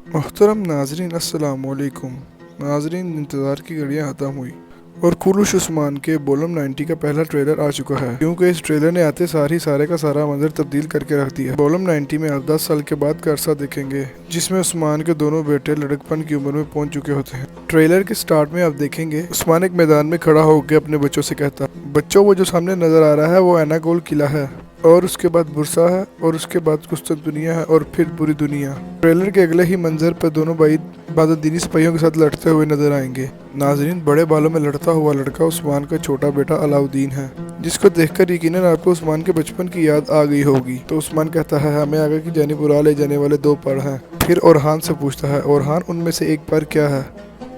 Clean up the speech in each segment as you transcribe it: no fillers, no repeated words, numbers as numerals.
मोहतरम नाजरीन अस्सलाम वालेकुम। नाजरीन, इंतज़ार की घड़ियाँ ख़त्म हुई और कुलूश उस्मान के बोलम 90 का पहला ट्रेलर आ चुका है, क्योंकि इस ट्रेलर ने आते सार ही सारे का सारा मंजर तब्दील करके रख दिया। बोलम 90 में आप 10 साल के बाद का अरसा देखेंगे, जिसमें उस्मान के दोनों बेटे लड़कपन की उम्र में पहुंच चुके होते हैं। ट्रेलर के स्टार्ट में आप देखेंगे उस्मान एक मैदान में खड़ा होकर अपने बच्चों से कहता, बच्चों वो जो सामने नजर आ रहा है वो एनागोल किला है, और उसके बाद बुरसा है, और उसके बाद कुस्तुनतुनिया है, और फिर पूरी दुनिया। ट्रेलर के अगले ही मंजर पर दोनों भाई बाददीनी सिपाहियों के साथ लड़ते हुए नजर आएंगे। नाजरीन, बड़े बालों में लड़ता हुआ लड़का उस्मान का छोटा बेटा अलाउद्दीन है, जिसको देखकर यकीनन आपको उस्मान के बचपन की याद आ गई होगी। तो उस्मान कहता है, हमें आगे की जानिब उड़ा ले जाने वाले 2 पर हैं। फिर ओरहान से पूछता है, ओरहान उनमें से एक पर क्या है?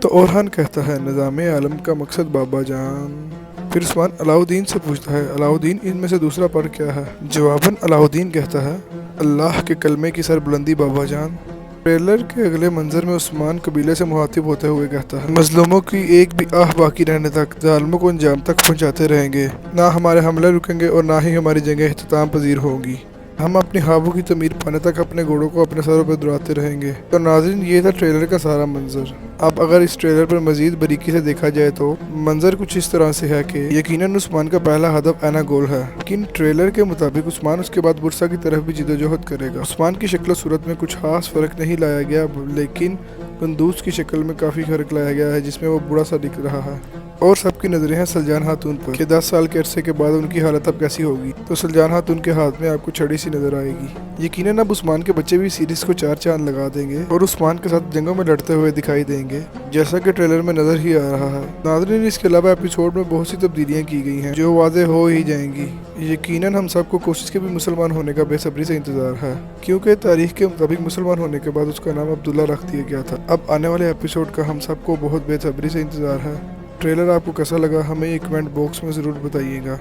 तो ओरहान कहता है, निज़ामे आलम का मकसद बाबा जान। फिर उस्मान अलाउद्दीन से पूछता है, अलाउद्दीन इनमें से दूसरा पर क्या है? जवाबन अलाउद्दीन कहता है, अल्लाह के कलमे की सरबुलंदी बाबा जान। ट्रेलर के अगले मंजर में उस्मान कबीले से मुखातिब होते हुए कहता है, मजलूमों की एक भी आह बाकी रहने तक जालिमों को अंजाम तक पहुंचाते रहेंगे। ना हमारे हमले रुकेंगे और ना ही हमारी जंगें इख्तिताम पजीर होंगी। हम अपनी ख्वाबों की तमीर पाने तक अपने घोड़ों को अपने सरों पर दुड़ाते रहेंगे। तो नाज़रीन, ये था ट्रेलर का सारा मंजर। अब अगर इस ट्रेलर पर मजीद बारीकी से देखा जाए तो मंजर कुछ इस तरह से है कि यकीनन उस्मान का पहला हदफ एनागोल है, लेकिन ट्रेलर के मुताबिक उस्मान उसके बाद बुरसा की तरफ भी जिदोजहद करेगा। उस्मान की शक्ल सूरत में कुछ खास फर्क नहीं लाया गया, लेकिन बंदूक की शक्ल में काफ़ी फर्क लाया गया है, जिसमें वो बूढ़ा सा दिख रहा है। और सबकी नजरें हैं सलजान खातून पर कि 10 साल के अरसे के बाद उनकी हालत अब कैसी होगी। तो सलजान खातून के हाथ में आपको छड़ी सी नजर आएगी। यकीनन अब उस्मान के बच्चे भी सीरीज को 4 चांद लगा देंगे और उस्मान के साथ जंगों में लड़ते हुए दिखाई देंगे, जैसा कि ट्रेलर में नजर ही आ रहा है। नाज़रीन, इसके अलावा एपिसोड में बहुत सी तब्दीलियाँ की गई हैं जो वाज़ेह हो ही जाएंगी। यकीनन हम सबको कोशिश के भी मुसलमान होने का बेसब्री से इंतजार है, क्योंकि तारीख के मुताबिक मुसलमान होने के बाद उसका नाम अब्दुल्ला रख दिया गया था। अब आने वाले एपिसोड का हम सबको बहुत बेसब्री से इंतजार है। ट्रेलर आपको कैसा लगा, हमें एक कमेंट बॉक्स में ज़रूर बताइएगा।